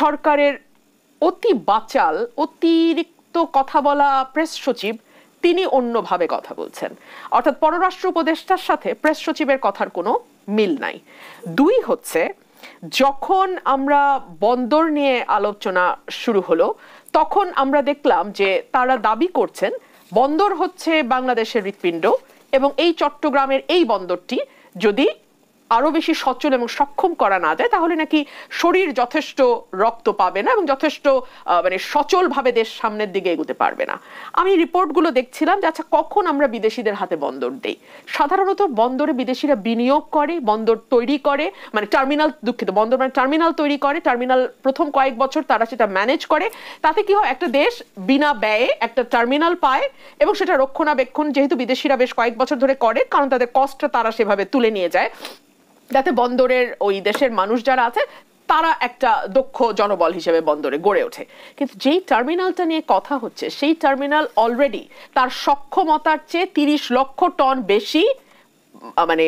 সরকারের অতি বাচাল অতিরিক্ত কথা বলা প্রেস সচিব তিনি অন্যভাবে কথা বলছেন, অর্থাৎ পররাষ্ট্র উপদেষ্টার সাথে প্রেস সচিবের কথার কোনো মিল নাই। দুই হচ্ছে, যখন আমরা বন্দর নিয়ে আলোচনা শুরু হলো তখন আমরা দেখলাম যে তারা দাবি করছেন বন্দর হচ্ছে বাংলাদেশের হৃৎপিণ্ড এবং এই চট্টগ্রামের এই বন্দরটি যদি আরো বেশি সচল এবং সক্ষম করা না যায় তাহলে নাকি শরীর যথেষ্ট রক্ত পাবে না এবং যথেষ্ট মানে সচলভাবে দেশ সামনের দিকে এগোতে পারবে না। আমি রিপোর্টগুলো দেখছিলাম যে আচ্ছা কখন আমরা বিদেশিদের হাতে বন্দর দেই? সাধারণত বন্দরে বিদেশিরা বিনিয়োগ করে, বন্দর তৈরি করে, মানে টার্মিনাল, দুঃখিত, বন্দর মানে টার্মিনাল তৈরি করে, টার্মিনাল প্রথম কয়েক বছর তারা সেটা ম্যানেজ করে। তাতে কি হয়, একটা দেশ বিনা ব্যয়ে একটা টার্মিনাল পায় এবং সেটা রক্ষণাবেক্ষণ যেহেতু বিদেশিরা বেশ কয়েক বছর ধরে করে, কারণ তাদের কষ্টটা তারা সেভাবে তুলে নিয়ে যায়, যাতে বন্দরের ওই দেশের মানুষ যারা আছে তারা একটা দক্ষ জনবল হিসেবে বন্দরে গড়ে ওঠে। কিন্তু যেই টার্মিনালটা নিয়ে কথা হচ্ছে সেই টার্মিনাল অলরেডি তার সক্ষমতার চেয়ে 30 লক্ষ টন বেশি মানে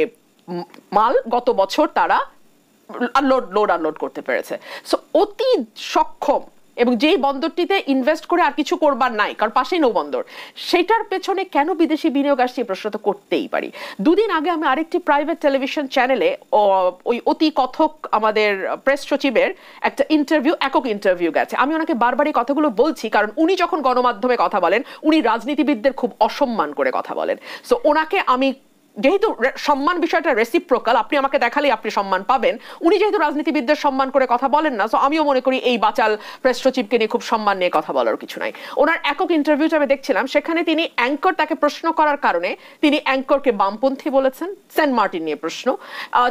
মাল গত বছর তারা আনলোড করতে পেরেছে। সো অতি সক্ষম, এবং যেই বন্দরটিতে ইনভেস্ট করে আর কিছু করবার নাই কারণ পাশেই নৌবন্দর, সেটার পেছনে কেন বিদেশি বিনিয়োগ আসছে এই প্রশ্ন তো করতেই পারি। দুদিন আগে আমি আরেকটি প্রাইভেট টেলিভিশন চ্যানেলে ওই অতি কথক আমাদের প্রেস সচিবের একটা ইন্টারভিউ, একক ইন্টারভিউ গেছে। আমি ওনাকে বারবারই কথাগুলো বলছি কারণ উনি যখন গণমাধ্যমে কথা বলেন উনি রাজনীতিবিদদের খুব অসম্মান করে কথা বলেন। সো ওনাকে আমি, যেহেতু সম্মান বিষয়টা রেসিপ্রোকাল, আপনি আমাকে দেখালেই আপনি সম্মান পাবেন, উনি যেহেতু রাজনীতিবিদদের সম্মান করে কথা বলেন না, সো আমিও মনে করি এই বাচাল প্রেস সচিবকে নিয়ে খুব সম্মান নিয়ে কথা বলার কিছু নাই। ওনার একক ইন্টারভিউটা আমি দেখছিলাম, সেখানে তিনি অ্যাঙ্কর তাকে প্রশ্ন করার কারণে তিনি অ্যাঙ্করকে বামপন্থী বলেছেন, সেন্ট মার্টিন নিয়ে প্রশ্ন,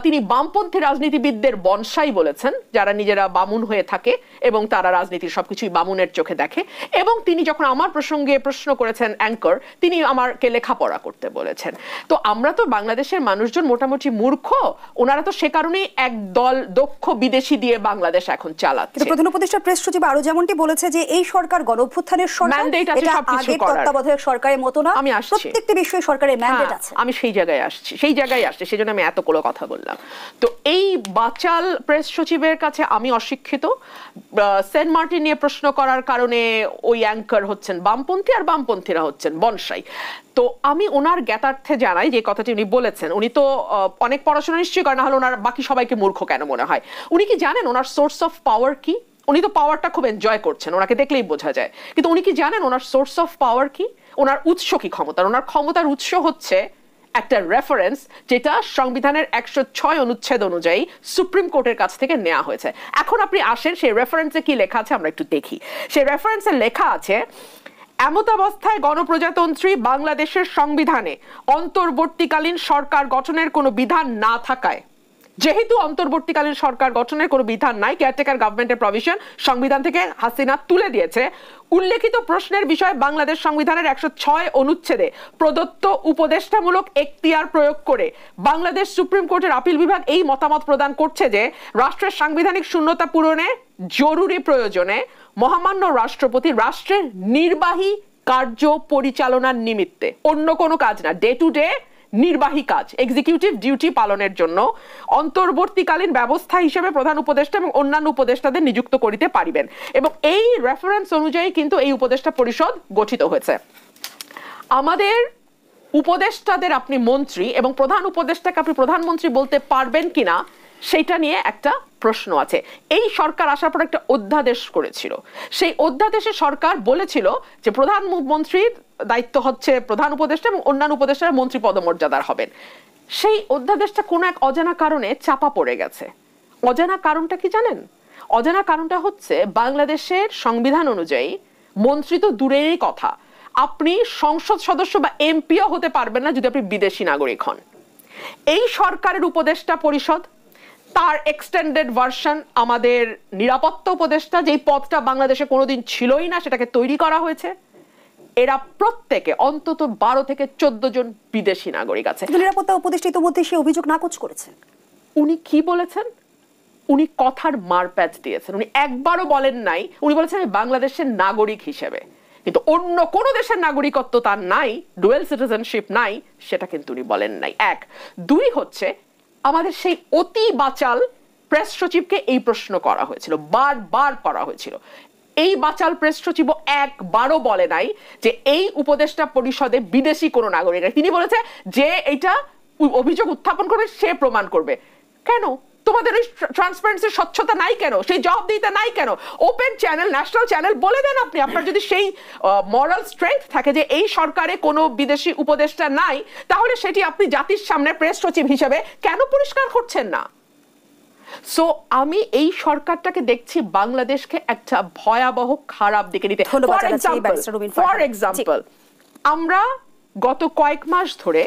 তিনি বামপন্থী রাজনীতিবিদদের বনসাই বলেছেন যারা নিজেরা বামুন হয়ে থাকে এবং তারা রাজনীতির সবকিছুই বামুনের চোখে দেখে, এবং তিনি যখন আমার প্রসঙ্গে প্রশ্ন করেছেন অ্যাঙ্কর, তিনি আমাকে লেখাপড়া করতে বলেছেন। তো আমরা তো বাংলাদেশের মানুষজন মোটামুটি মূর্খ, ওনারা তো সে কারণেই একদল দক্ষ বিদেশি দিয়ে বাংলাদেশ এখন চালাচ্ছে। প্রধান উপদেষ্টা প্রেস সচিব আরো যেমনটি বলেছে যে এই সরকার গণঅভ্যুত্থানের সরকার, এটা আগের তত্ত্বাবধায়ক সরকারের মতো না, আমি আসছি, প্রত্যেকটি বিষয়ে সরকারের ম্যান্ডেট আছে। আমি সেই জায়গায় আসছি, সেজন্য আমি এতগুলো কথা বললাম। তো এই বাচাল প্রেস সচিবের কাছে আমি অশিক্ষিত, সেন্ট মার্টিন নিয়ে প্রশ্ন করার কারণে ওই অ্যাঙ্কর হচ্ছেন বামপন্থী আর বামপন্থীরা হচ্ছেন বনসাই। তো আমি ওনার জ্ঞাতার্থে জানাই যে কথাটি উনি বলেছেন, উনি তো অনেক পড়াশোনা নিশ্চয়ই করেন, না হলে ওনার বাকি সবাইকে মূর্খ কেন মনে হয়? উনি কি জানেন ওনার সোর্স অফ পাওয়ার কি? উনি তো পাওয়ারটা খুব এনজয় করছেন, ওনাকে দেখলেই বোঝা যায়, কিন্তু উনি কি জানেন ওনার সোর্স অফ পাওয়ার কি? ওনার উৎস কি ক্ষমতার? ওনার ক্ষমতার উৎস হচ্ছে একটা রেফারেন্স যেটা সংবিধানের 106 অনুচ্ছেদ অনুযায়ী সুপ্রিম কোর্টের কাছ থেকে নেওয়া হয়েছে। এখন আপনি আসেন সেই রেফারেন্সে কি লেখা আছে আমরা একটু দেখি। সেই রেফারেন্সে লেখা আছে, এমতাবস্থায় গণপ্রজাতন্ত্রী বাংলাদেশের সংবিধানে অন্তর্বর্তীকালীন সরকার গঠনের কোনো বিধান না থাকায়, যেহেতু অন্তর্বর্তীকালীন সরকার গঠনের কোনো বিধান নাই, কেয়ারটেকার গভর্নমেন্টের প্রভিশন সংবিধান থেকে হাসিনা তুলে দিয়েছে, উল্লেখিত প্রশ্নের বিষয়ে বাংলাদেশ সংবিধানের 106 অনুচ্ছেদে প্রদত্ত উপদেষ্টামূলক এখতিয়ার প্রয়োগ করে বাংলাদেশ সুপ্রিম কোর্টের আপিল বিভাগ এই মতামত প্রদান করছে যে রাষ্ট্রের সাংবিধানিক শূন্যতা পূরণে জরুরি প্রয়োজনে মহামান্য রাষ্ট্রপতি রাষ্ট্রের নির্বাহী কার্য পরিচালনার নিমিত্তে, অন্য কোনো কাজ না, ডে টু ডে নির্বাহী কাজ, এক্সিকিউটিভ ডিউটি পালনের জন্য অন্তর্বর্তীকালীন ব্যবস্থা হিসেবে প্রধান উপদেষ্টা এবং অন্যান্য উপদেষ্টাদের নিযুক্ত করিতে পারিবেন। এবং এই রেফারেন্স অনুযায়ী কিন্তু এই উপদেষ্টা পরিষদ গঠিত হয়েছে। আমাদের উপদেষ্টাদের আপনি মন্ত্রী এবং প্রধান উপদেষ্টাকে আপনি প্রধানমন্ত্রী বলতে পারবেন কিনা সেটা নিয়ে একটা প্রশ্ন আছে। এই সরকার আসার পর একটা অধ্যাদেশ করেছিল, সেই অধ্যাদেশে সরকার বলেছিল যে প্রধানমন্ত্রীর দায়িত্ব হচ্ছে প্রধান উপদেষ্টা এবং অন্যান্য উপদেষ্টারা মন্ত্রী পদমর্যাদার হবেন। সেই অধ্যাদেশটা কোনো এক অজানা কারণে চাপা পড়ে গেছে। অজানা কারণটা কি জানেন? অজানা কারণটা হচ্ছে বাংলাদেশের সংবিধান অনুযায়ী মন্ত্রী তো দূরেরই কথা, আপনি সংসদ সদস্য বা এমপিও হতে পারবেন না যদি আপনি বিদেশি নাগরিক হন। এই সরকারের উপদেষ্টা পরিষদ, তার এক্সটেন্ডেড ভার্সন আমাদের নিরাপত্তা উপদেষ্টা, যেই পদটা বাংলাদেশে কোনোদিন ছিলই না, সেটাকে তৈরি করা হয়েছে, এরা প্রত্যেকে অন্তত 12 থেকে 14 জন বিদেশি নাগরিক আছে। নিরাপত্তা উপদেষ্টা ইতিমধ্যে সে অভিযোগ নাকচ করেছেন। উনি কি বলেছেন? উনি কথার মারপ্যাচ দিয়েছেন। উনি একবারও বলেন নাই, উনি বলেছেন বাংলাদেশের নাগরিক হিসেবে, কিন্তু অন্য কোন দেশের নাগরিকত্ব তার নাই, ডুয়েল সিটিজেনশিপ নাই, সেটা কিন্তু উনি বলেন নাই। এক। দুই হচ্ছে আমাদের সেই অতি বাচাল প্রেস সচিবকে এই প্রশ্ন করা হয়েছিল, বারবার করা হয়েছিল। এই বাচাল প্রেস সচিব একবারও বলে নাই যে এই উপদেষ্টা পরিষদে বিদেশি কোন নাগরিক। তিনি বলেছে যে এটা অভিযোগ উত্থাপন করবে সে প্রমাণ করবে। কেন তোমাদের ওই ট্রান্সপারেন্সির স্বচ্ছতা নাই কেন? সেই জবাবদিহিতা নাই কেন? ওপেন চ্যানেল, ন্যাশনাল চ্যানেল বলে দেন আপনি। আপনার যদি সেই মরাল স্ট্রেংথ থাকে যে এই সরকারে কোনো বিদেশি উপদেষ্টা নাই, তাহলে সেটি আপনি জাতির সামনে প্রেস সচিব হিসেবে কেন পরিষ্কার করছেন না? সো আমি এই সরকারটাকে দেখছি বাংলাদেশকে একটা ভয়াবহ খারাপ দিকে নিতে। ফর এক্সাম্পল, আমরা গত কয়েক মাস ধরে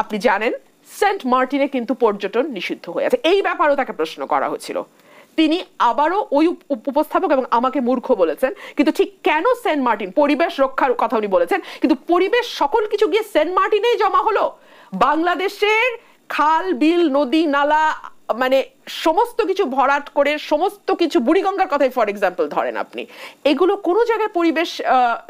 আপনি জানেন সেন্ট মার্টিনে কিন্তু পর্যটন নিষিদ্ধ হয়ে আছে। এই ব্যাপারেও তাকে প্রশ্ন করা হয়েছিল। তিনি আবারও ওই উপস্থাপক এবং আমাকে মূর্খ বলেছেন, কিন্তু ঠিক কেন সেন্ট মার্টিন, পরিবেশ রক্ষার কথা উনি বলেছেন, কিন্তু পরিবেশ সকল কিছু গিয়ে সেন্ট মার্টিনেই জমা হলো। বাংলাদেশের খাল বিল নদী নালা মানে সমস্ত কিছু ভরাট করে সমস্ত কিছু, বুড়িগঙ্গার কথাই ফর এক্সাম্পল ধরেন আপনি, এগুলো কোনো জায়গায় পরিবেশ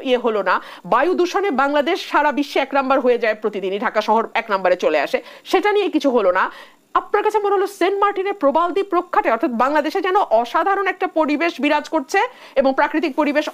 ইয়ে হলো না। বায়ু দূষণে বাংলাদেশ সারা বিশ্বে 1 নম্বর হয়ে যায় প্রতিদিনই, ঢাকা শহর 1 নম্বরে চলে আসে, সেটা নিয়ে কিছু হলো না। আপনার কাছে মনে হলো সেন্ট মার্টিনের প্রবাল দ্বীপ রক্ষাতে, অর্থাৎ বাংলাদেশে যেন অসাধারণ একটা পরিবেশ বিরাজ করছে এবং প্রাকৃতিক পরিবেশ